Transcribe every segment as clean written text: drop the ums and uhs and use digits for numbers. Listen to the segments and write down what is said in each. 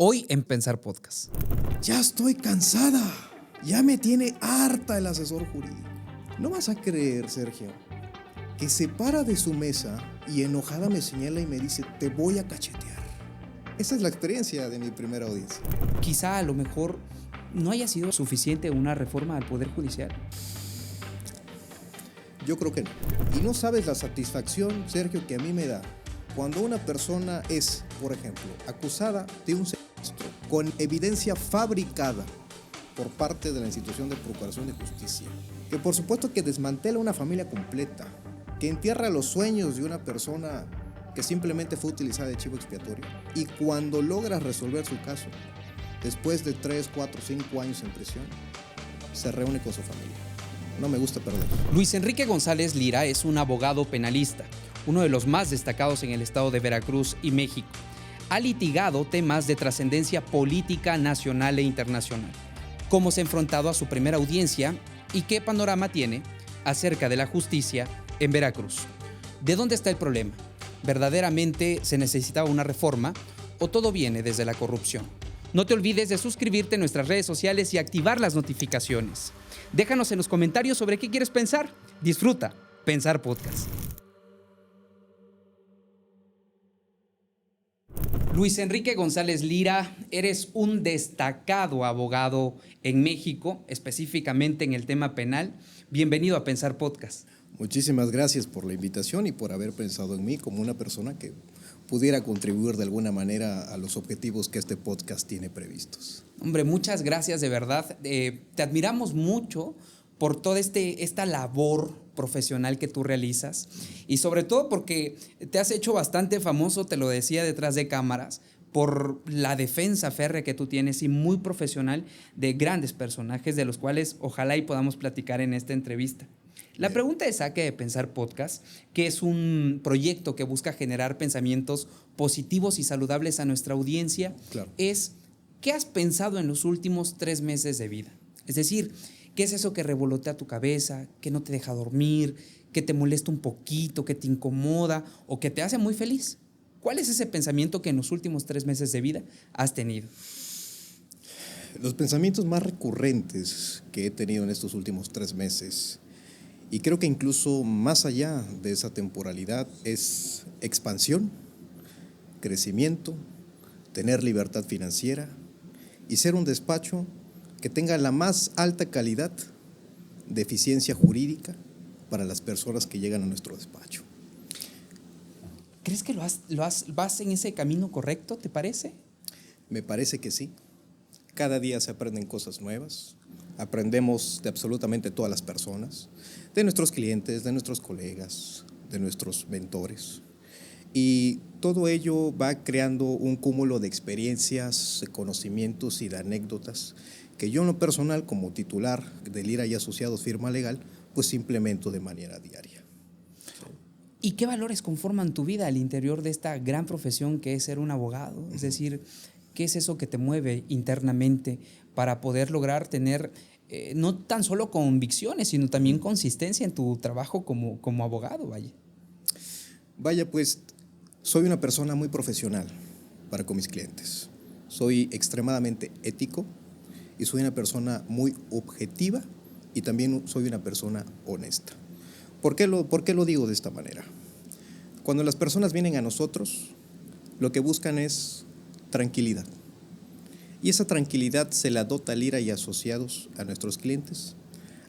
Hoy en Pensar Podcast. Ya estoy cansada. Ya me tiene harta el asesor jurídico. No vas a creer, Sergio, que se para de su mesa y enojada me señala y me dice: te voy a cachetear. Esa es la experiencia de mi primera audiencia. Quizá a lo mejor no haya sido suficiente una reforma al Poder Judicial. Yo creo que no. Y no sabes la satisfacción, Sergio, que a mí me da cuando una persona es, por ejemplo, acusada de un secuestro con evidencia fabricada por parte de la institución de Procuración de Justicia, que por supuesto que desmantela una familia completa, que entierra los sueños de una persona que simplemente fue utilizada de chivo expiatorio, y cuando logra resolver su caso, después de 3, 4, 5 años en prisión, se reúne con su familia. No me gusta perder. Luis Enrique González Lira es un abogado penalista, uno de los más destacados en el estado de Veracruz y México. Ha litigado temas de trascendencia política nacional e internacional. ¿Cómo se ha enfrentado a su primera audiencia y qué panorama tiene acerca de la justicia en Veracruz? ¿De dónde está el problema? ¿Verdaderamente se necesitaba una reforma o todo viene desde la corrupción? No te olvides de suscribirte en nuestras redes sociales y activar las notificaciones. Déjanos en los comentarios sobre qué quieres pensar. Disfruta Pensar Podcast. Luis Enrique González Lira, eres un destacado abogado en México, específicamente en el tema penal. Bienvenido a Pensar Podcast. Muchísimas gracias por la invitación y por haber pensado en mí como una persona que pudiera contribuir de alguna manera a los objetivos que este podcast tiene previstos. Hombre, muchas gracias de verdad. Te admiramos mucho por toda esta labor profesional que tú realizas y sobre todo porque te has hecho bastante famoso, te lo decía detrás de cámaras, por la defensa férrea que tú tienes y muy profesional de grandes personajes de los cuales ojalá y podamos platicar en esta entrevista. La pregunta de Saque de Pensar Podcast, que es un proyecto que busca generar pensamientos positivos y saludables a nuestra audiencia, claro, es: ¿qué has pensado en los últimos 3 meses de vida? Es decir, ¿qué es eso que revolotea tu cabeza, que no te deja dormir, que te molesta un poquito, que te incomoda o que te hace muy feliz? ¿Cuál es ese pensamiento que en los últimos 3 meses de vida has tenido? Los pensamientos más recurrentes que he tenido en estos últimos 3 meses, y creo que incluso más allá de esa temporalidad, es expansión, crecimiento, tener libertad financiera y ser un despacho que tenga la más alta calidad de eficiencia jurídica para las personas que llegan a nuestro despacho. ¿Crees que vas en ese camino correcto, te parece? Me parece que sí. Cada día se aprenden cosas nuevas. Aprendemos de absolutamente todas las personas, de nuestros clientes, de nuestros colegas, de nuestros mentores. Y todo ello va creando un cúmulo de experiencias, de conocimientos y de anécdotas que yo en lo personal, como titular de Lira y Asociados Firma Legal, pues implemento de manera diaria. ¿Y qué valores conforman tu vida al interior de esta gran profesión que es ser un abogado? Es decir, ¿qué es eso que te mueve internamente para poder lograr tener no tan solo convicciones, sino también consistencia en tu trabajo como abogado, vaya? Vaya, pues soy una persona muy profesional para con mis clientes. Soy extremadamente ético y soy una persona muy objetiva y también soy una persona honesta. ¿Por qué lo digo de esta manera? Cuando las personas vienen a nosotros, lo que buscan es tranquilidad. Y esa tranquilidad se la dota Lira y Asociados a nuestros clientes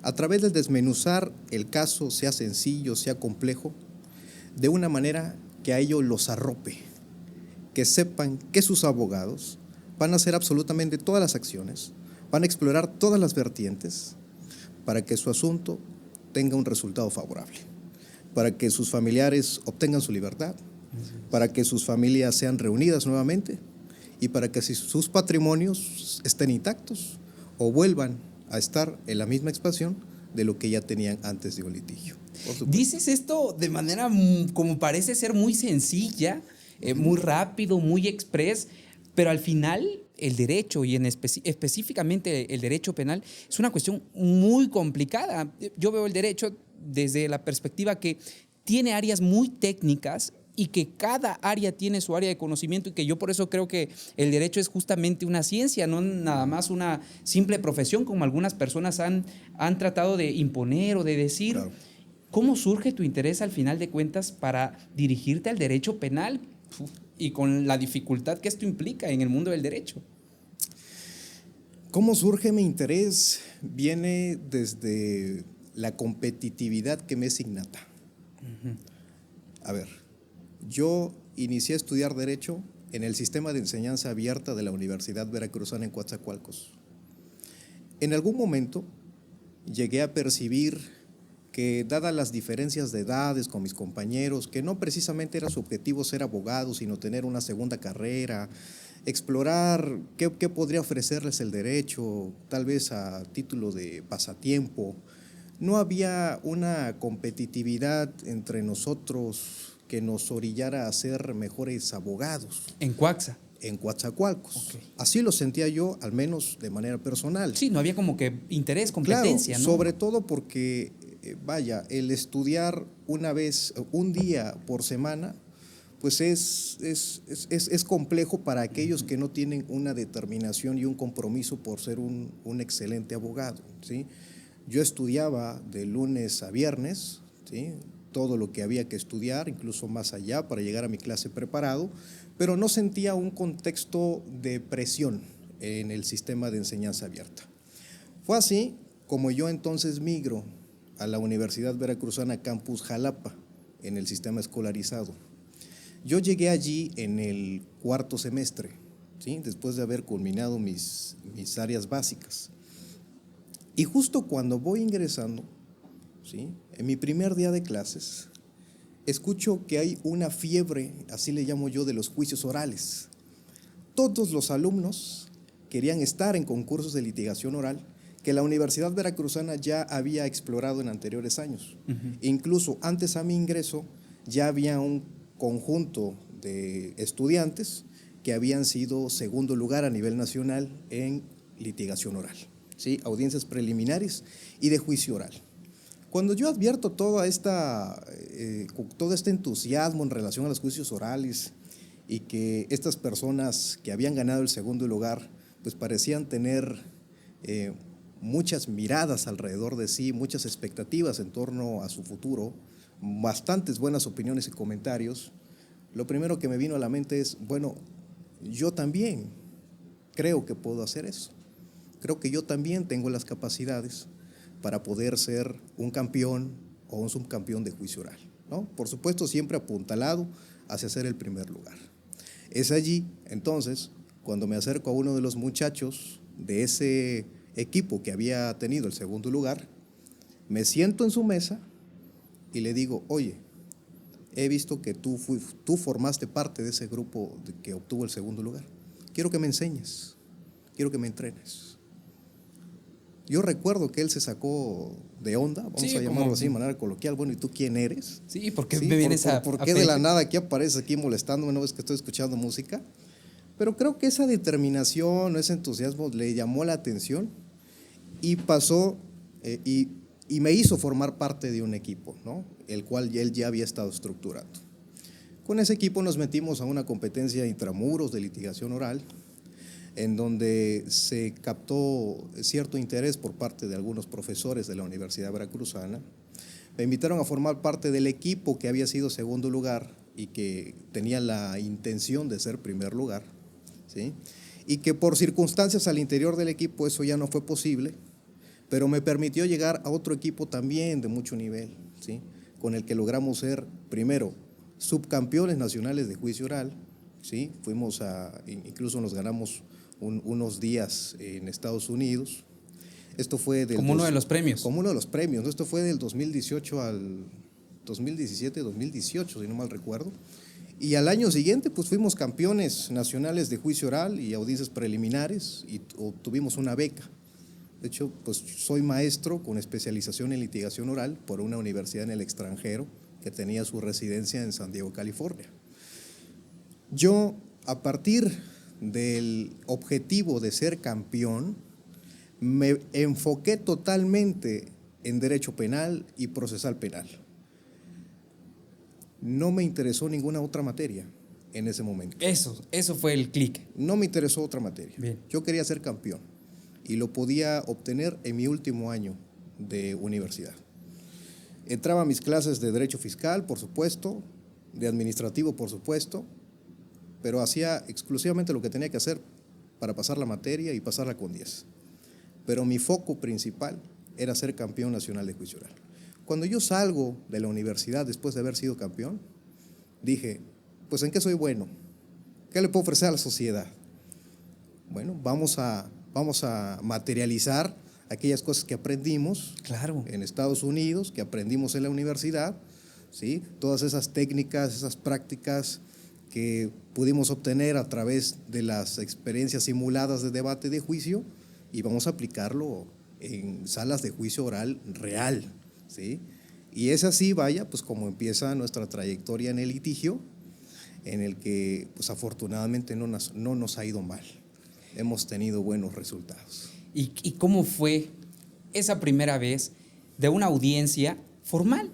a través de desmenuzar el caso, sea sencillo, sea complejo, de una manera que a ellos los arrope, que sepan que sus abogados van a hacer absolutamente todas las acciones, van a explorar todas las vertientes para que su asunto tenga un resultado favorable, para que sus familiares obtengan su libertad, para que sus familias sean reunidas nuevamente y para que sus patrimonios estén intactos o vuelvan a estar en la misma expansión de lo que ya tenían antes de un litigio. Dices esto de manera como parece ser muy sencilla, muy rápido, muy express, pero al final el derecho y específicamente el derecho penal es una cuestión muy complicada. Yo veo el derecho desde la perspectiva que tiene áreas muy técnicas y que cada área tiene su área de conocimiento y que yo por eso creo que el derecho es justamente una ciencia, no nada más una simple profesión como algunas personas han tratado de imponer o de decir. Claro. ¿Cómo surge tu interés al final de cuentas para dirigirte al derecho penal y con la dificultad que esto implica en el mundo del derecho? ¿Cómo surge mi interés? Viene desde la competitividad que me es innata. A ver, yo inicié a estudiar Derecho en el sistema de enseñanza abierta de la Universidad Veracruzana en Coatzacoalcos. En algún momento llegué a percibir que, dadas las diferencias de edades con mis compañeros, que no precisamente era su objetivo ser abogado, sino tener una segunda carrera, explorar qué podría ofrecerles el derecho, tal vez a título de pasatiempo. No había una competitividad entre nosotros que nos orillara a ser mejores abogados. En Coaxa. En Coatzacoalcos. Okay. Así lo sentía yo, al menos de manera personal. Sí, no había como que interés, competencia, claro, ¿no? Sobre todo porque, vaya, el estudiar un día por semana, pues es complejo para aquellos que no tienen una determinación y un compromiso por ser un excelente abogado, ¿sí? Yo estudiaba de lunes a viernes, ¿sí?, todo lo que había que estudiar, incluso más allá, para llegar a mi clase preparado, pero no sentía un contexto de presión en el sistema de enseñanza abierta. Fue así como yo entonces migro a la Universidad Veracruzana Campus Jalapa, en el sistema escolarizado. Yo llegué allí en el cuarto semestre, ¿sí?, después de haber culminado mis áreas básicas. Y justo cuando voy ingresando, ¿sí?, en mi primer día de clases, escucho que hay una fiebre, así le llamo yo, de los juicios orales. Todos los alumnos querían estar en concursos de litigación oral que la Universidad Veracruzana ya había explorado en anteriores años. Incluso antes a mi ingreso ya había un conjunto de estudiantes que habían sido segundo lugar a nivel nacional en litigación oral, ¿sí?, audiencias preliminares y de juicio oral. Cuando yo advierto todo este entusiasmo en relación a los juicios orales y que estas personas que habían ganado el segundo lugar pues parecían tener muchas miradas alrededor de sí, muchas expectativas en torno a su futuro, bastantes buenas opiniones y comentarios, lo primero que me vino a la mente es, bueno, yo también creo que puedo hacer eso. Creo que yo también tengo las capacidades para poder ser un campeón o un subcampeón de juicio oral, ¿no? Por supuesto, siempre apuntalado hacia ser el primer lugar. Es allí, entonces, cuando me acerco a uno de los muchachos de ese equipo que había tenido el segundo lugar, me siento en su mesa y le digo, oye, he visto que tú formaste parte de ese grupo que obtuvo el segundo lugar. Quiero que me enseñes, quiero que me entrenes. Yo recuerdo que él se sacó de onda, vamos a llamarlo así de manera coloquial, bueno, ¿y tú quién eres? Sí, ¿por qué me vienes ¿Por qué de la nada aquí apareces aquí molestándome una vez que estoy escuchando música? Pero creo que esa determinación, ese entusiasmo le llamó la atención y pasó y me hizo formar parte de un equipo, ¿no?, el cual él ya había estado estructurando. Con ese equipo nos metimos a una competencia intramuros de litigación oral, en donde se captó cierto interés por parte de algunos profesores de la Universidad Veracruzana. Me invitaron a formar parte del equipo que había sido segundo lugar y que tenía la intención de ser primer lugar, ¿sí?, y que por circunstancias al interior del equipo eso ya no fue posible, pero me permitió llegar a otro equipo también de mucho nivel, ¿sí?, con el que logramos ser, primero, subcampeones nacionales de juicio oral, ¿sí?, incluso nos ganamos unos días en Estados Unidos. Esto fue como uno de los premios. Como uno de los premios. Esto fue del 2018 al 2017, 2018, si no mal recuerdo. Y al año siguiente, pues fuimos campeones nacionales de juicio oral y audiencias preliminares y obtuvimos una beca. De hecho, pues soy maestro con especialización en litigación oral por una universidad en el extranjero que tenía su residencia en San Diego, California. Yo, a partir del objetivo de ser campeón, me enfoqué totalmente en derecho penal y procesal penal. no me interesó ninguna otra materia en ese momento. Eso fue el clic. No me interesó otra materia. Bien. Yo quería ser campeón y lo podía obtener en mi último año de universidad. Entraba a mis clases de Derecho Fiscal, por supuesto, de Administrativo, por supuesto, pero hacía exclusivamente lo que tenía que hacer para pasar la materia y pasarla con 10. Pero mi foco principal era ser campeón nacional de juicio oral. Cuando yo salgo de la universidad después de haber sido campeón, dije, pues ¿en qué soy bueno? ¿Qué le puedo ofrecer a la sociedad? Bueno, vamos a materializar aquellas cosas que aprendimos en Estados Unidos, que aprendimos en la universidad, ¿sí? Todas esas técnicas, esas prácticas que pudimos obtener a través de las experiencias simuladas de debate de juicio, y vamos a aplicarlo en salas de juicio oral real, ¿sí? Y es así, vaya, pues como empieza nuestra trayectoria en el litigio, en el que pues afortunadamente no nos ha ido mal. Hemos tenido buenos resultados. ¿Y cómo fue esa primera vez de una audiencia formal?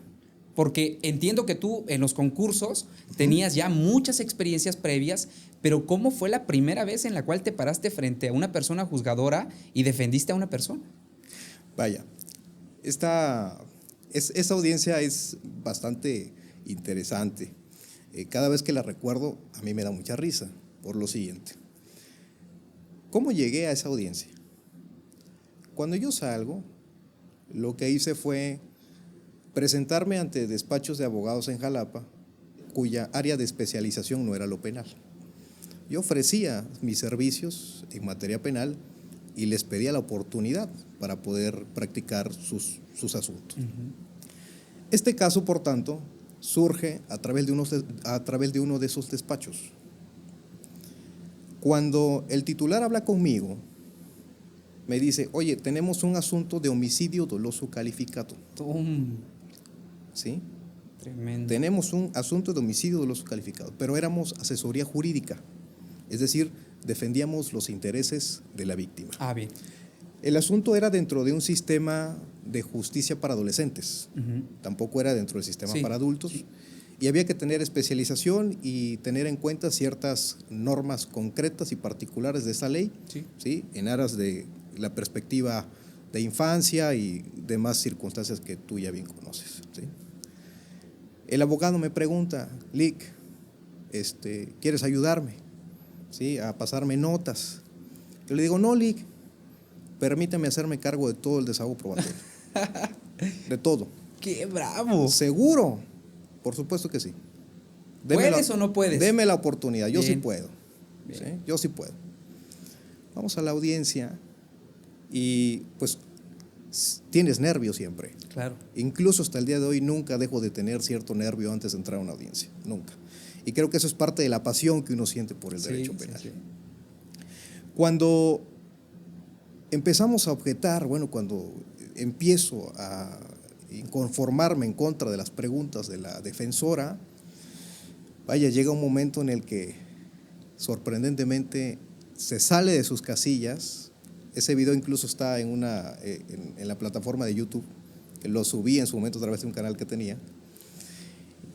Porque entiendo que tú en los concursos tenías ya muchas experiencias previas, pero ¿cómo fue la primera vez en la cual te paraste frente a una persona juzgadora y defendiste a una persona? Vaya, esa audiencia es bastante interesante. Cada vez que la recuerdo, a mí me da mucha risa por lo siguiente. ¿Cómo llegué a esa audiencia? Cuando yo salgo, lo que hice fue presentarme ante despachos de abogados en Jalapa, cuya área de especialización no era lo penal. Yo ofrecía mis servicios en materia penal y les pedía la oportunidad para poder practicar sus asuntos. Este caso, por tanto, surge a través de uno de esos despachos. Cuando el titular habla conmigo, me dice, oye, tenemos un asunto de homicidio doloso calificado. ¿Sí? Tremendo. Tenemos un asunto de homicidio doloso calificado, pero éramos asesoría jurídica, es decir, defendíamos los intereses de la víctima. Bien. El asunto era dentro de un sistema de justicia para adolescentes, tampoco era dentro del sistema para adultos, y había que tener especialización y tener en cuenta ciertas normas concretas y particulares de esa ley, ¿sí? En aras de la perspectiva de infancia y demás circunstancias que tú ya bien conoces, ¿sí? El abogado me pregunta, Lic, ¿quieres ayudarme? ¿Sí? A pasarme notas. Yo le digo, no, Lic, permíteme hacerme cargo de todo el desahogo probatorio. De todo. ¡Qué bravo! ¿Seguro? Por supuesto que sí. ¿Puedes o no puedes? Deme la oportunidad, yo Bien. sí puedo. ¿Sí? Yo sí puedo. Vamos a la audiencia y pues tienes nervio siempre. Claro. Incluso hasta el día de hoy nunca dejo de tener cierto nervio antes de entrar a una audiencia, nunca. Y creo que eso es parte de la pasión que uno siente por el derecho penal. Cuando empezamos a objetar, cuando empiezo a inconformarme en contra de las preguntas de la defensora, llega un momento en el que sorprendentemente se sale de sus casillas. Ese video incluso está en la plataforma de YouTube, que lo subí en su momento a través de un canal que tenía,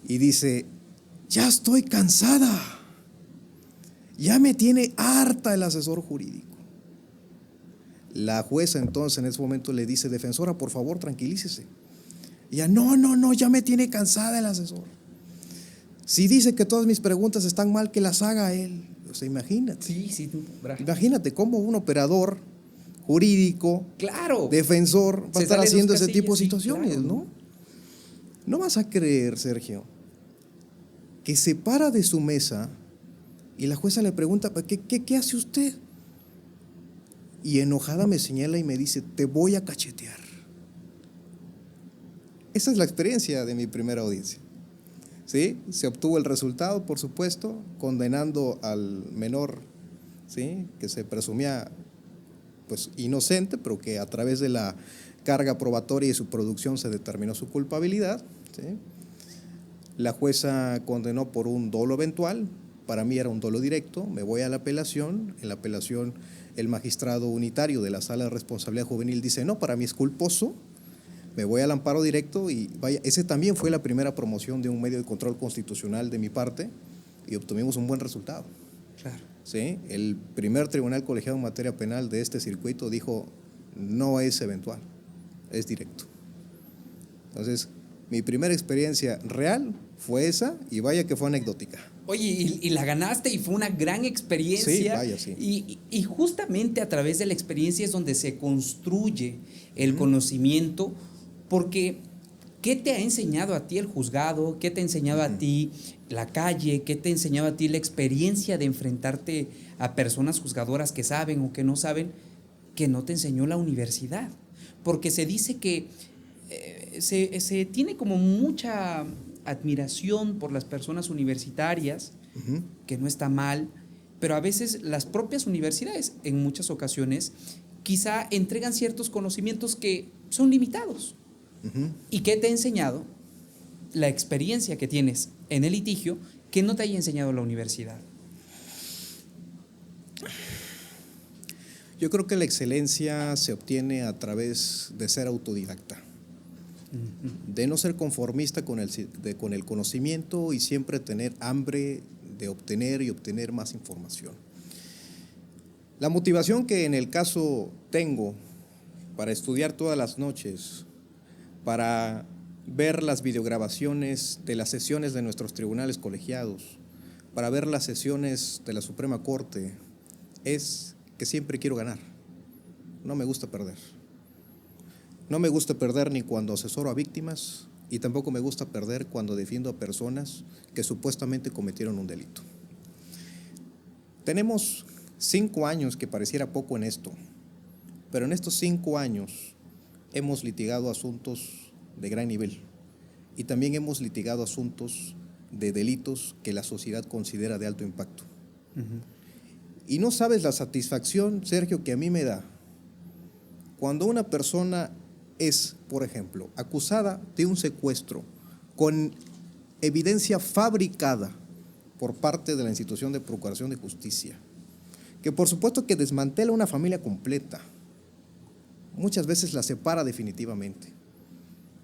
y dice, ya estoy cansada, ya me tiene harta el asesor jurídico. La jueza entonces en ese momento le dice, defensora, por favor, tranquilícese. Y ella, no, ya me tiene cansada el asesor. Si dice que todas mis preguntas están mal, que las haga él. O sea, imagínate. Imagínate cómo un operador jurídico, defensor, va a estar haciendo ese tipo de situaciones, ¿no? No vas a creer, Sergio, que se para de su mesa y la jueza le pregunta, ¿qué hace usted? Y enojada me señala y me dice, te voy a cachetear. Esa es la experiencia de mi primera audiencia. ¿Sí? Se obtuvo el resultado, por supuesto, condenando al menor, ¿sí? Que se presumía pues inocente, pero que a través de la carga probatoria y su producción se determinó su culpabilidad, ¿sí? La jueza condenó por un dolo eventual, para mí era un dolo directo, me voy a la apelación, en la apelación el magistrado unitario de la Sala de Responsabilidad Juvenil dice, no, para mí es culposo, Me voy al amparo directo y vaya, ese también fue la primera promoción de un medio de control constitucional de mi parte y obtuvimos un buen resultado. Claro. ¿Sí? El primer tribunal colegiado en materia penal de este circuito dijo, no es eventual, es directo. Entonces, mi primera experiencia real fue esa y vaya que fue anecdótica. Oye, y la ganaste y fue una gran experiencia. Sí, vaya, sí. Y justamente a través de la experiencia es donde se construye el conocimiento, porque ¿qué te ha enseñado a ti el juzgado? ¿Qué te ha enseñado a ti la calle? ¿Qué te ha enseñado a ti la experiencia de enfrentarte a personas juzgadoras que saben o que no saben, que no te enseñó la universidad? Porque se dice que se tiene como mucha admiración por las personas universitarias, que no está mal, pero a veces las propias universidades, en muchas ocasiones, quizá entregan ciertos conocimientos que son limitados. ¿Y qué te ha enseñado la experiencia que tienes en el litigio que no te haya enseñado la universidad? Yo creo que la excelencia se obtiene a través de ser autodidacta, de no ser conformista con el conocimiento y siempre tener hambre de obtener y obtener más información. La motivación que en el caso tengo para estudiar todas las noches, para ver las videograbaciones de las sesiones de nuestros tribunales colegiados, para ver las sesiones de la Suprema Corte, es que siempre quiero ganar. No me gusta perder. No me gusta perder ni cuando asesoro a víctimas y tampoco me gusta perder cuando defiendo a personas que supuestamente cometieron un delito. Tenemos 5 años que pareciera poco en esto, pero en estos 5 años hemos litigado asuntos de gran nivel y también hemos litigado asuntos de delitos que la sociedad considera de alto impacto. Y no sabes la satisfacción, Sergio, que a mí me da cuando una persona es, por ejemplo, acusada de un secuestro con evidencia fabricada por parte de la institución de Procuración de Justicia, que por supuesto que desmantela una familia completa, muchas veces la separa definitivamente,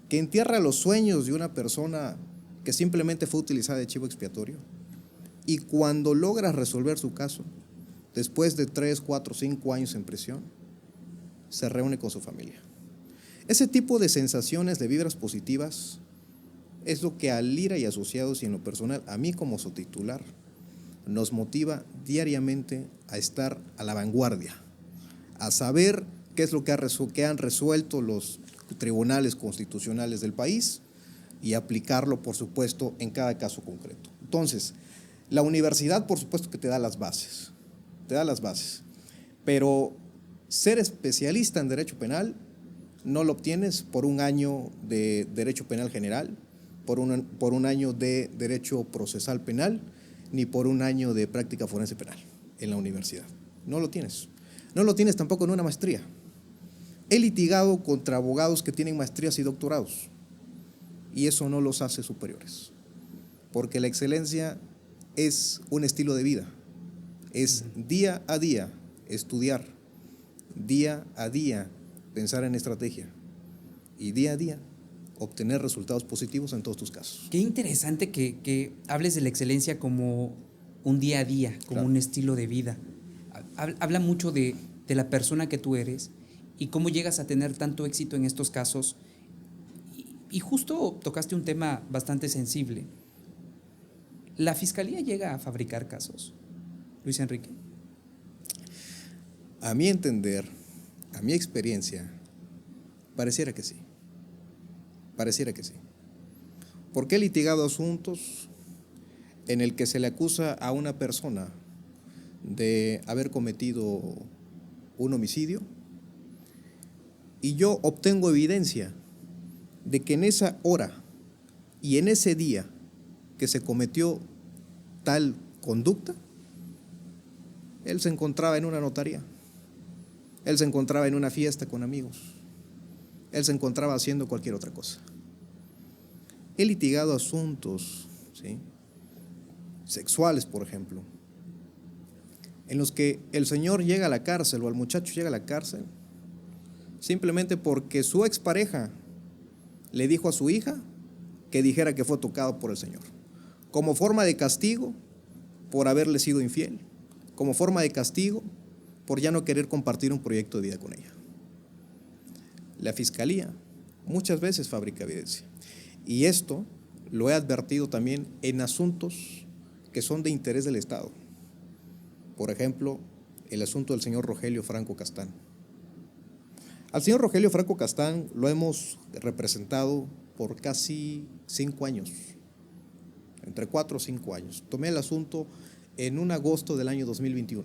que entierra los sueños de una persona que simplemente fue utilizada de chivo expiatorio, y cuando logra resolver su caso, después de 3, 4, 5 años en prisión, se reúne con su familia. Ese tipo de sensaciones, de vibras positivas, es lo que a Lira y Asociados y en lo personal, a mí como su titular, nos motiva diariamente a estar a la vanguardia, a saber qué es lo que han resuelto los tribunales constitucionales del país y aplicarlo, por supuesto, en cada caso concreto. Entonces, la universidad, por supuesto que te da las bases, pero ser especialista en derecho penal no lo obtienes por un año de derecho penal general, por un año de derecho procesal penal, ni por un año de práctica forense penal en la universidad. No lo tienes. No lo tienes tampoco en una maestría. He litigado contra abogados que tienen maestrías y doctorados, y eso no los hace superiores, porque la excelencia es un estilo de vida, es día a día estudiar, día a día pensar en estrategia y día a día obtener resultados positivos en todos tus casos. Qué interesante que hables de la excelencia como un día a día, como Claro. un estilo de vida. Habla mucho de la persona que tú eres y cómo llegas a tener tanto éxito en estos casos. Y justo tocaste un tema bastante sensible. ¿La Fiscalía llega a fabricar casos, Luis Enrique? A mi entender, a mi experiencia, pareciera que sí. Pareciera que sí. Porque he litigado asuntos en el que se le acusa a una persona de haber cometido un homicidio y yo obtengo evidencia de que en esa hora y en ese día que se cometió tal conducta, él se encontraba en una notaría, él se encontraba en una fiesta con amigos, él se encontraba haciendo cualquier otra cosa. He litigado asuntos, ¿sí?, sexuales, por ejemplo, en los que el señor llega a la cárcel o el muchacho llega a la cárcel simplemente porque su expareja le dijo a su hija que dijera que fue tocado por el Señor, como forma de castigo por haberle sido infiel, como forma de castigo por ya no querer compartir un proyecto de vida con ella. La fiscalía muchas veces fabrica evidencia, y esto lo he advertido también en asuntos que son de interés del Estado. Por ejemplo, el asunto del señor Rogelio Franco Castán. Al señor Rogelio Franco Castán lo hemos representado por casi 5 años, entre 4 o 5 años. Tomé el asunto en un agosto del año 2021.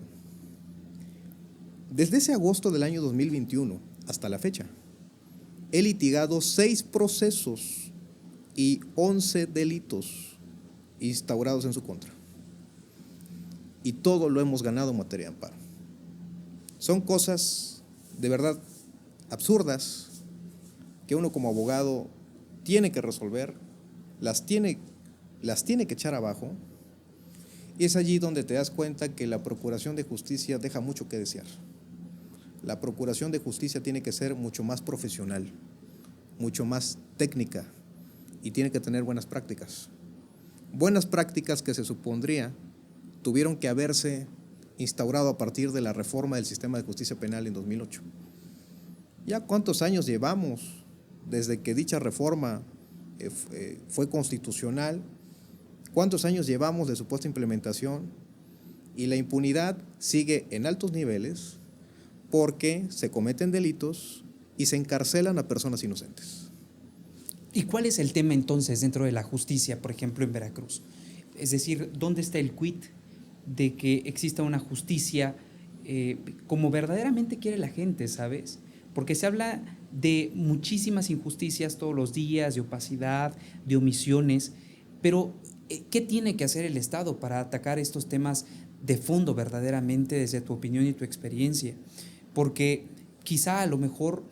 Desde ese agosto del año 2021 hasta la fecha, he litigado 6 procesos y 11 delitos instaurados en su contra. Y todo lo hemos ganado en materia de amparo. Son cosas de verdad absurdas que uno como abogado tiene que resolver, las tiene que echar abajo, y es allí donde te das cuenta que la Procuración de Justicia deja mucho que desear. La Procuración de Justicia tiene que ser mucho más profesional, mucho más técnica, y tiene que tener buenas prácticas. Buenas prácticas que se supondría tuvieron que haberse instaurado a partir de la reforma del sistema de justicia penal en 2008. ¿Ya cuántos años llevamos desde que dicha reforma fue constitucional? ¿Cuántos años llevamos de supuesta implementación? Y la impunidad sigue en altos niveles porque se cometen delitos y se encarcelan a personas inocentes. ¿Y cuál es el tema entonces dentro de la justicia, por ejemplo, en Veracruz? Es decir, ¿dónde está el quid de que exista una justicia como verdaderamente quiere la gente, ¿sabes? Porque se habla de muchísimas injusticias todos los días, de opacidad, de omisiones, pero ¿qué tiene que hacer el Estado para atacar estos temas de fondo verdaderamente desde tu opinión y tu experiencia? Porque quizá a lo mejor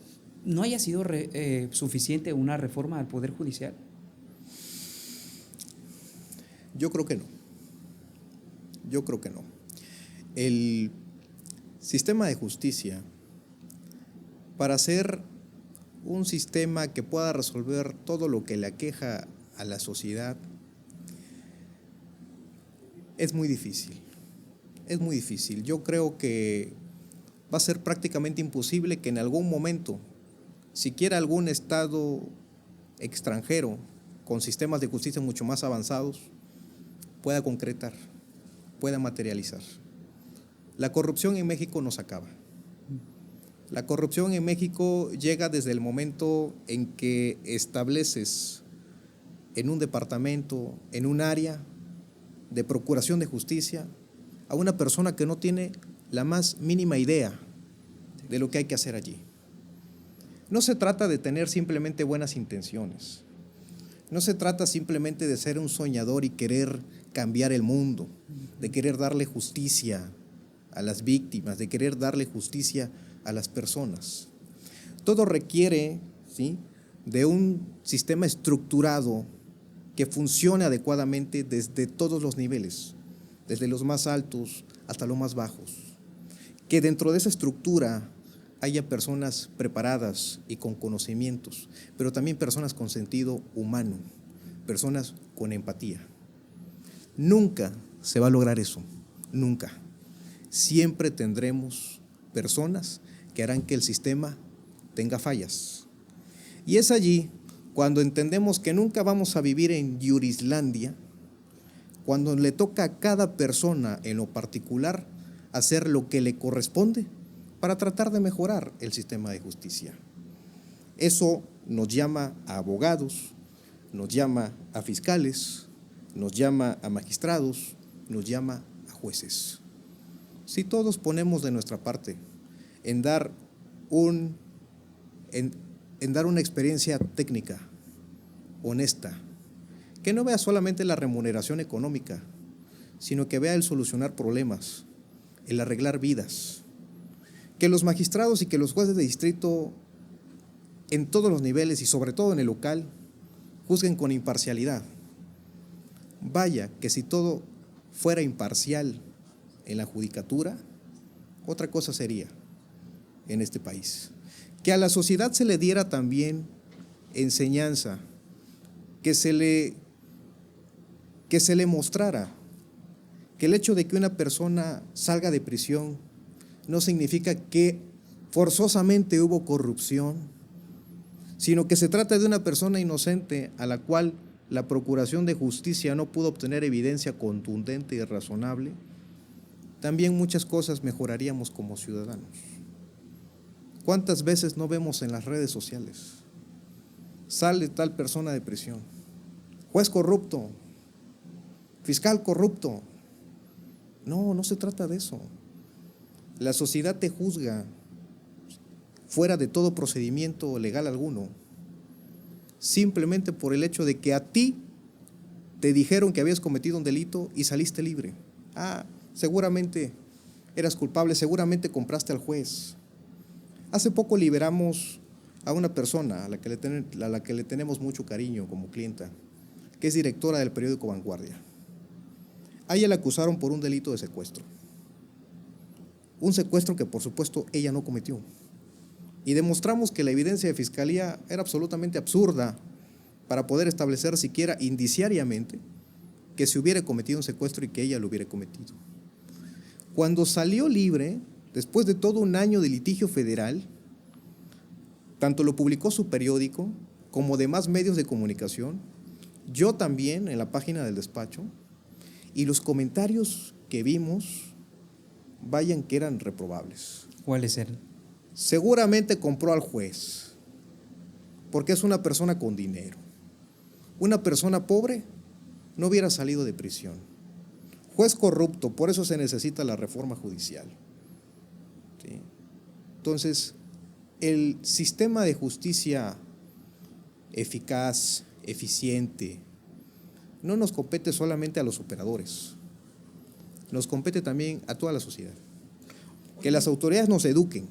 no haya sido suficiente una reforma al Poder Judicial. Yo creo que no. El sistema de justicia, para ser un sistema que pueda resolver todo lo que le aqueja a la sociedad, es muy difícil. Yo creo que va a ser prácticamente imposible que en algún momento, siquiera algún Estado extranjero con sistemas de justicia mucho más avanzados, pueda concretar, pueda materializar. La corrupción en México no se acaba. La corrupción en México llega desde el momento en que estableces en un departamento, en un área de procuración de justicia, a una persona que no tiene la más mínima idea de lo que hay que hacer allí. No se trata de tener simplemente buenas intenciones. No se trata simplemente de ser un soñador y querer cambiar el mundo, de querer darle justicia a las víctimas, de querer darle justicia a las personas. Todo requiere, ¿sí?, de un sistema estructurado que funcione adecuadamente desde todos los niveles, desde los más altos hasta los más bajos. Que dentro de esa estructura haya personas preparadas y con conocimientos, pero también personas con sentido humano, personas con empatía. Nunca se va a lograr eso, nunca. Siempre tendremos personas que harán que el sistema tenga fallas. Y es allí cuando entendemos que nunca vamos a vivir en Yurislandia, cuando le toca a cada persona en lo particular hacer lo que le corresponde para tratar de mejorar el sistema de justicia. Eso nos llama a abogados, nos llama a fiscales, nos llama a magistrados, nos llama a jueces. Si todos ponemos de nuestra parte en dar una experiencia técnica, honesta, que no vea solamente la remuneración económica, sino que vea el solucionar problemas, el arreglar vidas, que los magistrados y que los jueces de distrito en todos los niveles y sobre todo en el local juzguen con imparcialidad. Vaya que si todo fuera imparcial en la judicatura, otra cosa sería en este país. Que a la sociedad se le diera también enseñanza, que se le mostrara que el hecho de que una persona salga de prisión no significa que forzosamente hubo corrupción, sino que se trata de una persona inocente a la cual la Procuración de Justicia no pudo obtener evidencia contundente y razonable, también muchas cosas mejoraríamos como ciudadanos. ¿Cuántas veces no vemos en las redes sociales? Sale tal persona de prisión, juez corrupto, fiscal corrupto. No, no se trata de eso. La sociedad te juzga fuera de todo procedimiento legal alguno, simplemente por el hecho de que a ti te dijeron que habías cometido un delito y saliste libre. Seguramente eras culpable, seguramente compraste al juez. Hace poco liberamos a una persona a la que le tenemos mucho cariño como clienta, que es directora del periódico Vanguardia. A ella la acusaron por un delito de secuestro. Un secuestro que por supuesto ella no cometió. Y demostramos que la evidencia de fiscalía era absolutamente absurda para poder establecer siquiera indiciariamente que se hubiera cometido un secuestro y que ella lo hubiera cometido. Cuando salió libre, después de todo un año de litigio federal, tanto lo publicó su periódico como demás medios de comunicación, yo también en la página del despacho, y los comentarios que vimos, vayan que eran reprobables. ¿Cuáles eran? Seguramente compró al juez, porque es una persona con dinero. Una persona pobre no hubiera salido de prisión. Juez corrupto, por eso se necesita la reforma judicial. ¿Sí? Entonces, el sistema de justicia eficaz, eficiente, no nos compete solamente a los operadores, nos compete también a toda la sociedad. Que las autoridades nos eduquen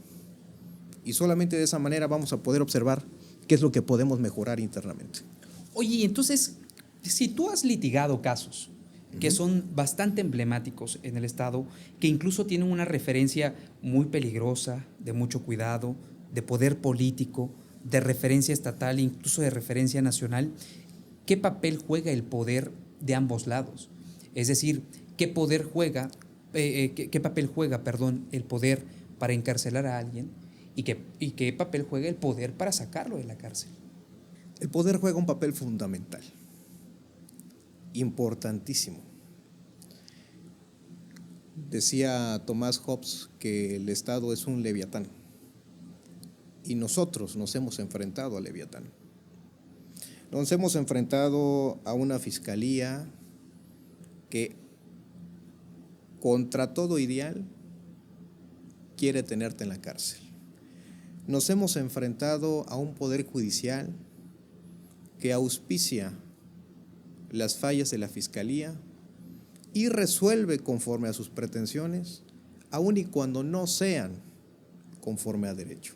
y solamente de esa manera vamos a poder observar qué es lo que podemos mejorar internamente. Oye, entonces, si tú has litigado casos que son bastante emblemáticos en el Estado, que incluso tienen una referencia muy peligrosa, de mucho cuidado, de poder político, de referencia estatal, incluso de referencia nacional, ¿qué papel juega el poder de ambos lados? Es decir, ¿qué papel juega, el poder para encarcelar a alguien y qué papel juega el poder para sacarlo de la cárcel? El poder juega un papel fundamental, importantísimo. Decía Tomás Hobbes que el Estado es un leviatán y nosotros nos hemos enfrentado al leviatán. Nos hemos enfrentado a una fiscalía que, contra todo ideal, quiere tenerte en la cárcel. Nos hemos enfrentado a un poder judicial que auspicia las fallas de la fiscalía y resuelve conforme a sus pretensiones, aun y cuando no sean conforme a derecho.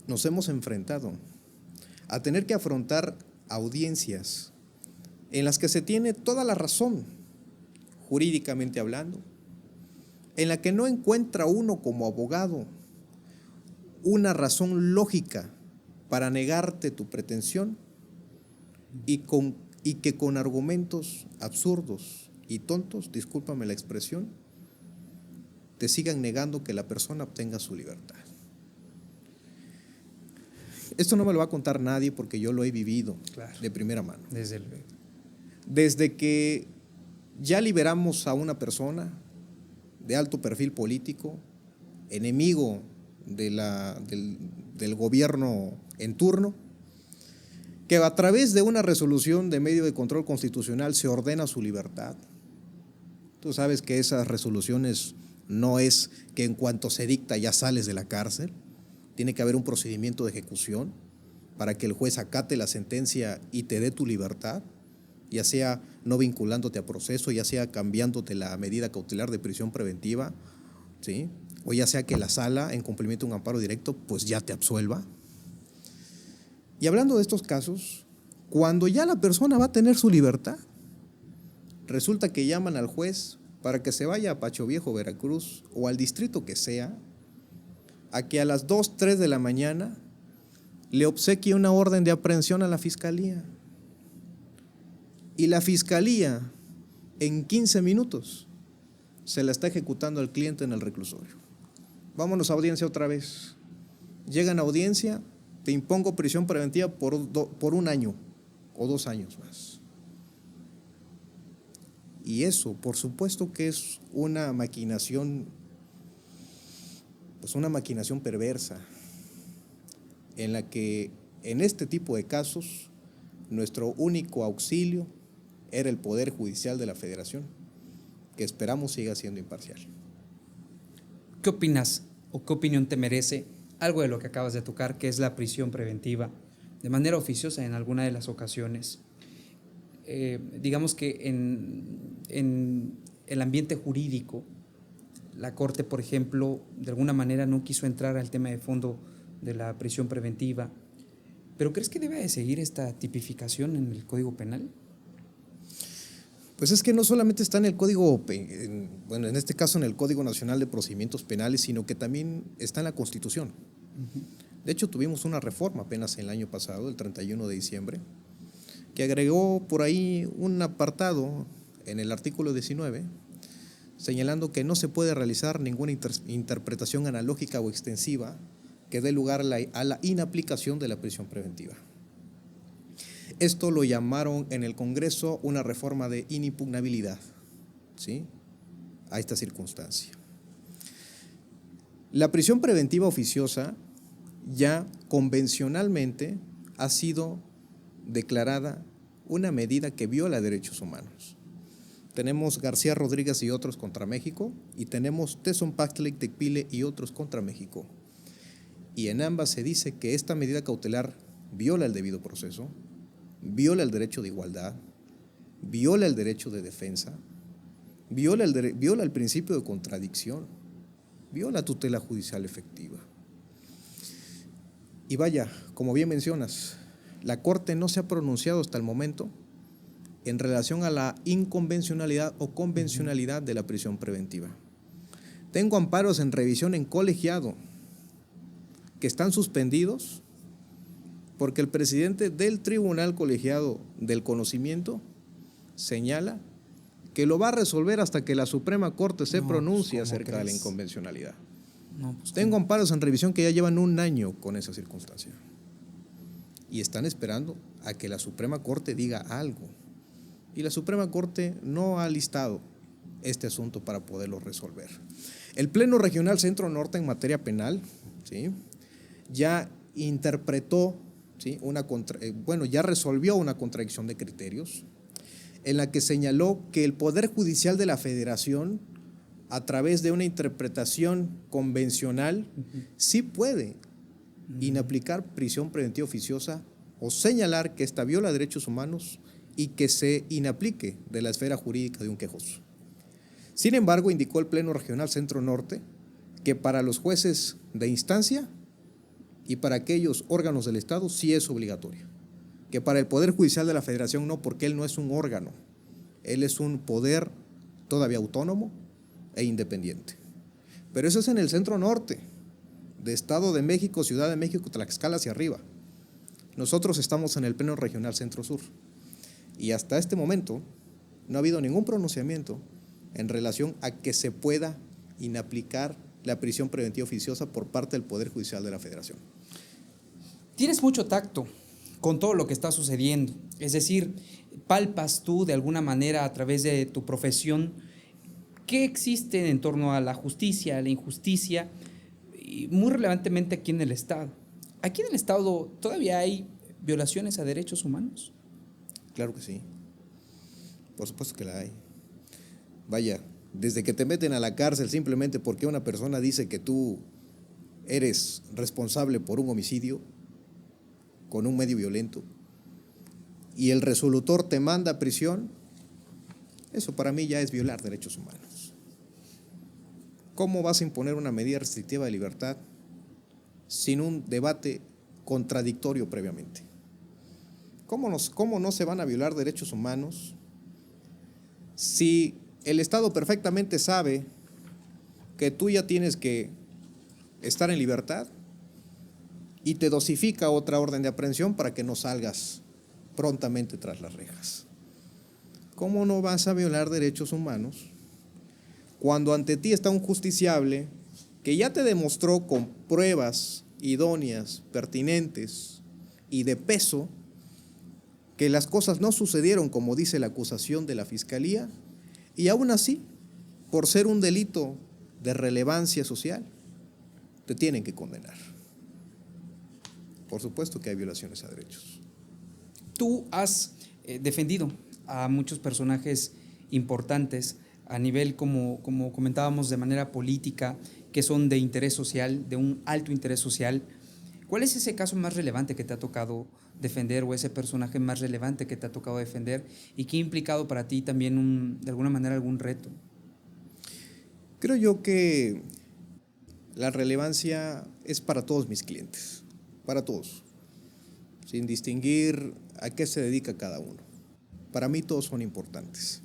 Nos hemos enfrentado a tener que afrontar audiencias en las que se tiene toda la razón, jurídicamente hablando, en la que no encuentra uno como abogado una razón lógica para negarte tu pretensión y que con argumentos absurdos y tontos, discúlpame la expresión, te sigan negando que la persona obtenga su libertad. Esto no me lo va a contar nadie porque yo lo he vivido, claro, de primera mano. Desde que ya liberamos a una persona de alto perfil político, enemigo del gobierno en turno, que a través de una resolución de medio de control constitucional se ordena su libertad. Tú sabes que esas resoluciones no es que en cuanto se dicta ya sales de la cárcel. Tiene que haber un procedimiento de ejecución para que el juez acate la sentencia y te dé tu libertad, ya sea no vinculándote a proceso, ya sea cambiándote la medida cautelar de prisión preventiva, ¿sí? O ya sea que la sala, en cumplimiento de un amparo directo, pues ya te absuelva. Y hablando de estos casos, cuando ya la persona va a tener su libertad, resulta que llaman al juez para que se vaya a Pacho Viejo, Veracruz, o al distrito que sea, a que a las 2, 3 de la mañana le obsequia una orden de aprehensión a la fiscalía. Y la fiscalía, en 15 minutos, se la está ejecutando al cliente en el reclusorio. Vámonos a audiencia otra vez. Llegan a audiencia, te impongo prisión preventiva por 1 año o 2 años más. Y eso, por supuesto que es una maquinación, pues una maquinación perversa, en la que en este tipo de casos nuestro único auxilio era el Poder Judicial de la Federación, que esperamos siga siendo imparcial. ¿Qué opinas o qué opinión te merece algo de lo que acabas de tocar, que es la prisión preventiva, de manera oficiosa en alguna de las ocasiones? Digamos que en el ambiente jurídico, la Corte, por ejemplo, de alguna manera no quiso entrar al tema de fondo de la prisión preventiva, pero ¿crees que debe de seguir esta tipificación en el Código Penal? Pues es que no solamente está en el Código, bueno, en este caso en el Código Nacional de Procedimientos Penales, sino que también está en la Constitución. De hecho, tuvimos una reforma apenas el año pasado, el 31 de diciembre, que agregó por ahí un apartado en el artículo 19, señalando que no se puede realizar ninguna interpretación analógica o extensiva que dé lugar a la inaplicación de la prisión preventiva. Esto lo llamaron en el Congreso una reforma de inimpugnabilidad, ¿sí?, a esta circunstancia. La prisión preventiva oficiosa ya convencionalmente ha sido declarada una medida que viola derechos humanos. Tenemos García Rodríguez y otros contra México, y tenemos Tesson Pactley Tecpile y otros contra México. Y en ambas se dice que esta medida cautelar viola el debido proceso, viola el derecho de igualdad, viola el derecho de defensa, viola el principio de contradicción, viola tutela judicial efectiva. Y vaya, como bien mencionas, la Corte no se ha pronunciado hasta el momento en relación a la inconvencionalidad o convencionalidad de la prisión preventiva. Tengo amparos en revisión en colegiado que están suspendidos porque el presidente del Tribunal Colegiado del Conocimiento señala que lo va a resolver hasta que la Suprema Corte se pronuncie acerca de la inconvencionalidad. Tengo amparos en revisión que ya llevan 1 año con esa circunstancia y están esperando a que la Suprema Corte diga algo. Y la Suprema Corte no ha listado este asunto para poderlo resolver. El Pleno Regional Centro Norte en materia penal, ¿sí?, ya interpretó, ¿sí?, ya resolvió una contradicción de criterios en la que señaló que el Poder Judicial de la Federación, a través de una interpretación convencional, sí puede inaplicar prisión preventiva oficiosa o señalar que esta viola derechos humanos y que se inaplique de la esfera jurídica de un quejoso. Sin embargo, indicó el Pleno Regional Centro Norte que para los jueces de instancia y para aquellos órganos del Estado sí es obligatorio, que para el Poder Judicial de la Federación no, porque él no es un órgano, él es un poder todavía autónomo e independiente. Pero eso es en el Centro Norte, de Estado de México, Ciudad de México, Tlaxcala hacia arriba. Nosotros estamos en el Pleno Regional Centro Sur y hasta este momento no ha habido ningún pronunciamiento en relación a que se pueda inaplicar la prisión preventiva oficiosa por parte del Poder Judicial de la Federación. Tienes mucho tacto con todo lo que está sucediendo, es decir, palpas tú de alguna manera a través de tu profesión qué existe en torno a la justicia, a la injusticia, y muy relevantemente aquí en el Estado. ¿Aquí en el Estado todavía hay violaciones a derechos humanos? Claro que sí, por supuesto que la hay. Vaya, desde que te meten a la cárcel simplemente porque una persona dice que tú eres responsable por un homicidio con un medio violento y el resolutor te manda a prisión, eso para mí ya es violar derechos humanos. ¿Cómo vas a imponer una medida restrictiva de libertad sin un debate contradictorio previamente? ¿Cómo no se van a violar derechos humanos si el Estado perfectamente sabe que tú ya tienes que estar en libertad y te dosifica otra orden de aprehensión para que no salgas prontamente tras las rejas. ¿Cómo no vas a violar derechos humanos cuando ante ti está un justiciable que ya te demostró con pruebas idóneas, pertinentes y de peso que las cosas no sucedieron como dice la acusación de la Fiscalía, y aún así, por ser un delito de relevancia social, te tienen que condenar? Por supuesto que hay violaciones a derechos. Tú has defendido a muchos personajes importantes a nivel, como comentábamos, de manera política, que son de interés social, de un alto interés social. ¿Cuál es ese caso más relevante que te ha tocado defender o ese personaje más relevante que te ha tocado defender y que ha implicado para ti también de alguna manera algún reto? Creo yo que la relevancia es para todos mis clientes, para todos, sin distinguir a qué se dedica cada uno. Para mí todos son importantes.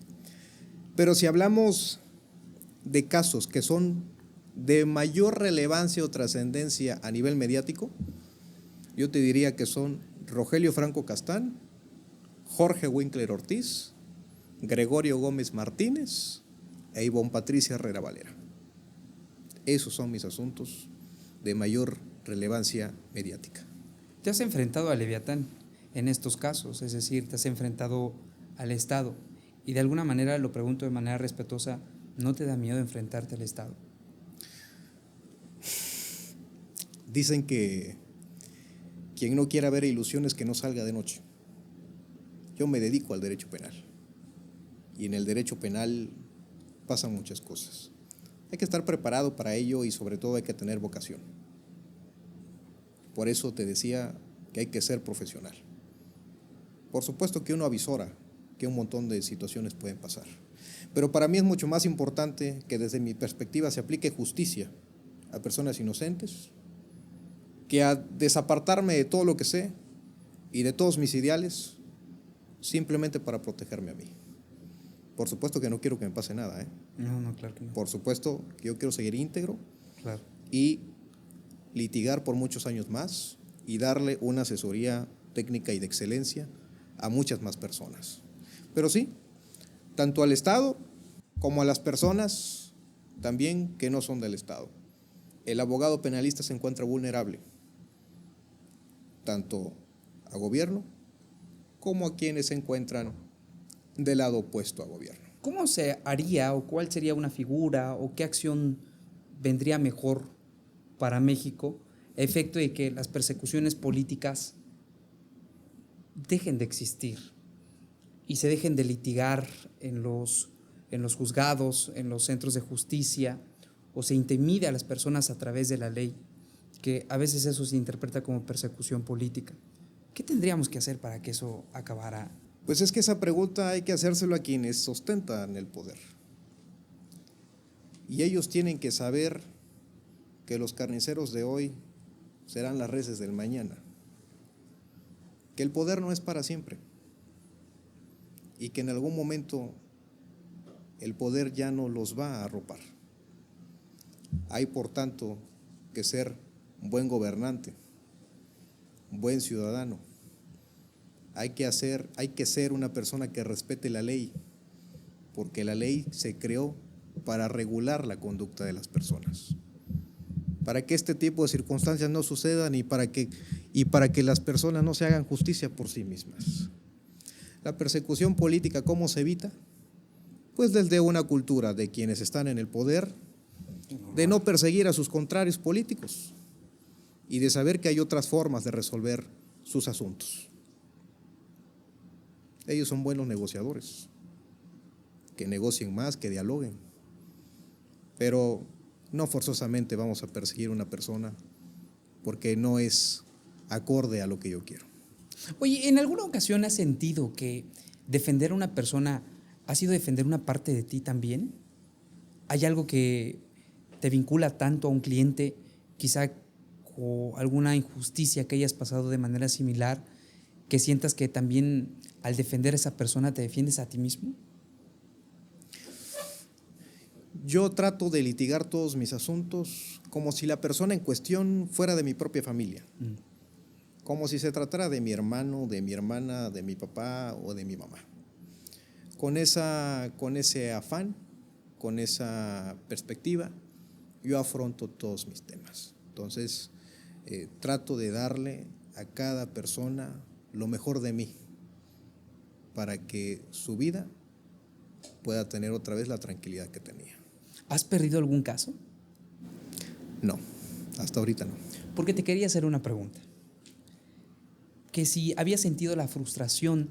Pero si hablamos de casos que son de mayor relevancia o trascendencia a nivel mediático, yo te diría que son Rogelio Franco Castán, Jorge Winkler Ortiz, Gregorio Gómez Martínez e Ivonne Patricia Herrera Valera. Esos son mis asuntos de mayor relevancia mediática. Te has enfrentado a Leviatán en estos casos, es decir, te has enfrentado al Estado y de alguna manera, lo pregunto de manera respetuosa, ¿no te da miedo enfrentarte al Estado? Dicen que quien no quiera ver ilusiones que no salga de noche. Yo me dedico al derecho penal y en el derecho penal pasan muchas cosas. Hay que estar preparado para ello y sobre todo hay que tener vocación. Por eso te decía que hay que ser profesional. Por supuesto que uno avisora que un montón de situaciones pueden pasar, pero para mí es mucho más importante que desde mi perspectiva se aplique justicia a personas inocentes que a desapartarme de todo lo que sé y de todos mis ideales simplemente para protegerme a mí. Por supuesto que no quiero que me pase nada, ¿eh? No, claro que no. Por supuesto que yo quiero seguir íntegro, claro, y litigar por muchos años más y darle una asesoría técnica y de excelencia a muchas más personas. Pero sí, tanto al Estado como a las personas también que no son del Estado. El abogado penalista se encuentra vulnerable, tanto a gobierno como a quienes se encuentran del lado opuesto a gobierno. ¿Cómo se haría o cuál sería una figura o qué acción vendría mejor para México a efecto de que las persecuciones políticas dejen de existir y se dejen de litigar en los juzgados, en los centros de justicia, o se intimide a las personas a través de la ley, que a veces eso se interpreta como persecución política? ¿Qué tendríamos que hacer para que eso acabara? Pues es que esa pregunta hay que hacérselo a quienes ostentan el poder. Y ellos tienen que saber que los carniceros de hoy serán las reses del mañana, que el poder no es para siempre y que en algún momento el poder ya no los va a arropar. Hay, por tanto, que ser un buen gobernante, un buen ciudadano. Hay que ser una persona que respete la ley, porque la ley se creó para regular la conducta de las personas, para que este tipo de circunstancias no sucedan y para que las personas no se hagan justicia por sí mismas. La persecución política, ¿cómo se evita? Pues desde una cultura de quienes están en el poder, de no perseguir a sus contrarios políticos y de saber que hay otras formas de resolver sus asuntos. Ellos son buenos negociadores, que negocien más, que dialoguen, pero no forzosamente vamos a perseguir a una persona porque no es acorde a lo que yo quiero. Oye, ¿en alguna ocasión has sentido que defender a una persona ha sido defender una parte de ti también? ¿Hay algo que te vincula tanto a un cliente, quizá o alguna injusticia que hayas pasado de manera similar, que sientas que también al defender a esa persona te defiendes a ti mismo? Yo trato de litigar todos mis asuntos como si la persona en cuestión fuera de mi propia familia. Como si se tratara de mi hermano, de mi hermana, de mi papá o de mi mamá. Con ese afán, con esa perspectiva, yo afronto todos mis temas. Entonces, trato de darle a cada persona lo mejor de mí para que su vida pueda tener otra vez la tranquilidad que tenía. ¿Has perdido algún caso? No, hasta ahorita no. Porque te quería hacer una pregunta. Que si habías sentido la frustración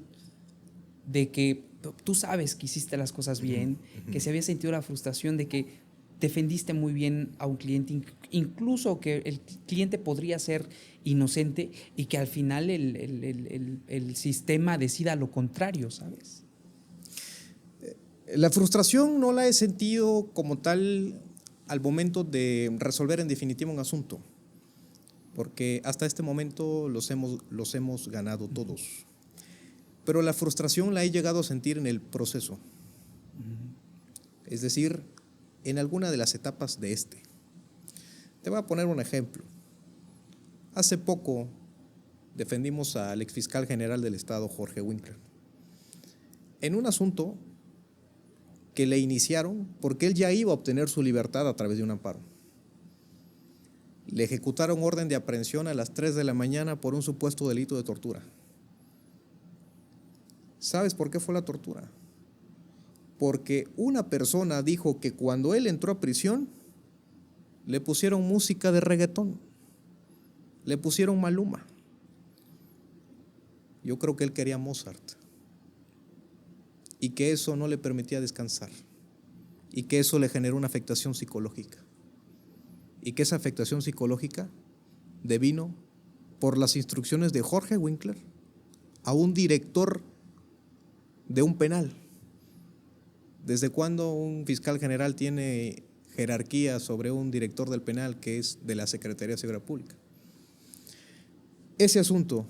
de que tú sabes que hiciste las cosas bien, que si habías sentido la frustración de que defendiste muy bien a un cliente, incluso que el cliente podría ser inocente y que al final el sistema decida lo contrario, ¿sabes? La frustración no la he sentido como tal al momento de resolver en definitiva un asunto, porque hasta este momento los hemos ganado todos. Pero la frustración la he llegado a sentir en el proceso, es decir, en alguna de las etapas de este. Te voy a poner un ejemplo. Hace poco defendimos al exfiscal general del Estado, Jorge Winkler, en un asunto que le iniciaron porque él ya iba a obtener su libertad a través de un amparo. Le ejecutaron orden de aprehensión a las 3 de la mañana por un supuesto delito de tortura. ¿Sabes por qué fue la tortura? Porque una persona dijo que cuando él entró a prisión le pusieron música de reggaetón, le pusieron Maluma. Yo creo que él quería Mozart y que eso no le permitía descansar y que eso le generó una afectación psicológica y que esa afectación psicológica devino por las instrucciones de Jorge Winkler a un director de un penal. ¿Desde cuándo un fiscal general tiene jerarquía sobre un director del penal que es de la Secretaría de Seguridad Pública? Ese asunto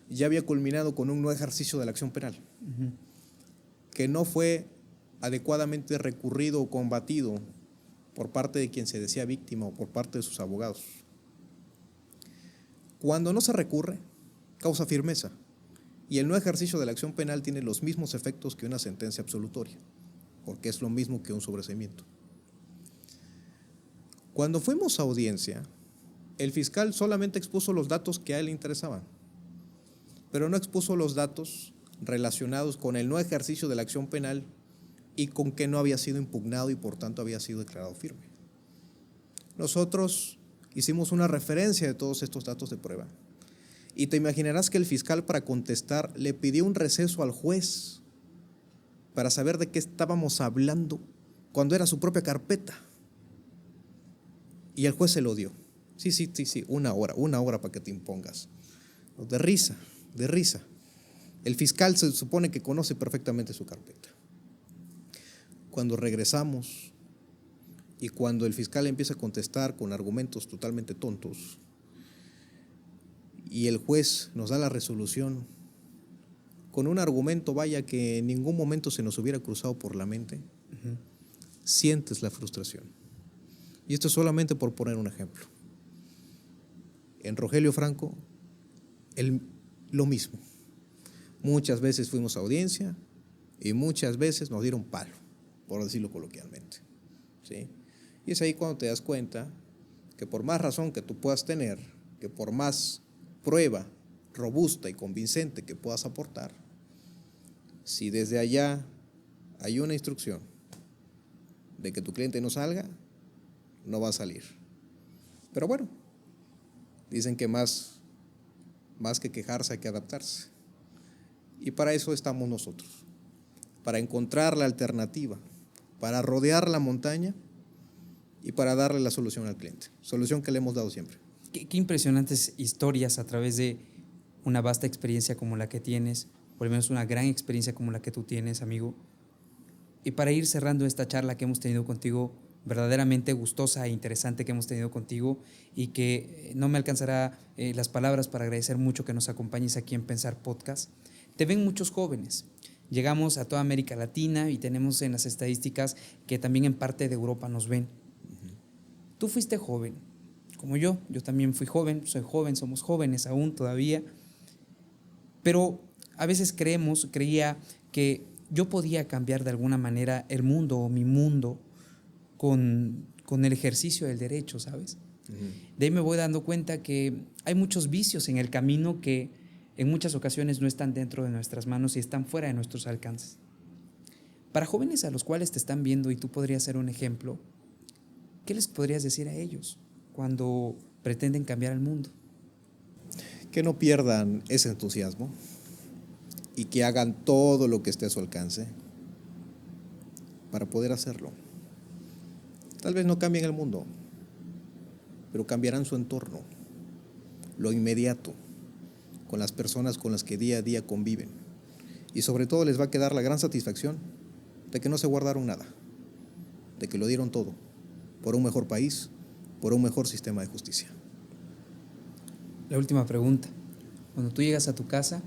ya había culminado con un no ejercicio de la acción penal, que no fue adecuadamente recurrido o combatido por parte de quien se decía víctima o por parte de sus abogados. Cuando no se recurre, causa firmeza, y el no ejercicio de la acción penal tiene los mismos efectos que una sentencia absolutoria, porque es lo mismo que un sobreseimiento. Cuando fuimos a audiencia, el fiscal solamente expuso los datos que a él le interesaban, pero no expuso los datos relacionados con el no ejercicio de la acción penal y con que no había sido impugnado y por tanto había sido declarado firme. Nosotros hicimos una referencia de todos estos datos de prueba y te imaginarás que el fiscal, para contestar, le pidió un receso al juez para saber de qué estábamos hablando cuando era su propia carpeta, y el juez se lo dio. Sí, una hora para que te impongas. De risa. El fiscal se supone que conoce perfectamente su carpeta. Cuando regresamos y cuando el fiscal empieza a contestar con argumentos totalmente tontos y el juez nos da la resolución con un argumento, vaya, que en ningún momento se nos hubiera cruzado por la mente, sientes la frustración. Y esto es solamente por poner un ejemplo. En Rogelio Franco, lo mismo. Muchas veces fuimos a audiencia y muchas veces nos dieron palo, por decirlo coloquialmente, ¿sí? Y es ahí cuando te das cuenta que por más razón que tú puedas tener, que por más prueba robusta y convincente que puedas aportar, si desde allá hay una instrucción de que tu cliente no salga, no va a salir. Pero bueno, dicen que más que quejarse hay que adaptarse. Y para eso estamos nosotros, para encontrar la alternativa, para rodear la montaña y para darle la solución al cliente, solución que le hemos dado siempre. Qué impresionantes historias a través de una vasta experiencia como la que tienes, por lo menos una gran experiencia como la que tú tienes, amigo. Y para ir cerrando esta charla que hemos tenido contigo, verdaderamente gustosa e interesante que hemos tenido contigo, y que no me alcanzará las palabras para agradecer mucho que nos acompañes aquí en Pensar Podcast. Te ven muchos jóvenes llegamos a toda América Latina y tenemos en las estadísticas que también en parte de Europa nos ven. Tú fuiste joven, como yo también fui joven, soy joven, somos jóvenes aún todavía, pero a veces creía que yo podía cambiar de alguna manera el mundo o mi mundo con el ejercicio del derecho, ¿sabes? De ahí me voy dando cuenta que hay muchos vicios en el camino que en muchas ocasiones no están dentro de nuestras manos y están fuera de nuestros alcances. Para jóvenes a los cuales te están viendo y tú podrías ser un ejemplo, ¿qué les podrías decir a ellos cuando pretenden cambiar el mundo? Que no pierdan ese entusiasmo y que hagan todo lo que esté a su alcance para poder hacerlo. Tal vez no cambien el mundo, pero cambiarán su entorno, lo inmediato, con las personas con las que día a día conviven. Y sobre todo les va a quedar la gran satisfacción de que no se guardaron nada, de que lo dieron todo, por un mejor país, por un mejor sistema de justicia. La última pregunta. Cuando tú llegas a tu casa,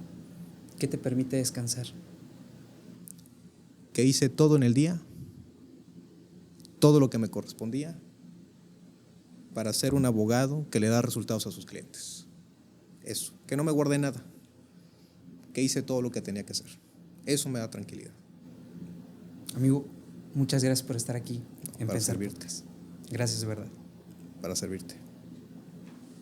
¿qué te permite descansar? Que hice todo en el día, todo lo que me correspondía, para ser un abogado que le da resultados a sus clientes. Eso, que no me guardé nada, que hice todo lo que tenía que hacer. Eso me da tranquilidad. Amigo, muchas gracias por estar aquí en Para Pensar servirte. Podcast. Gracias, de verdad. Para servirte.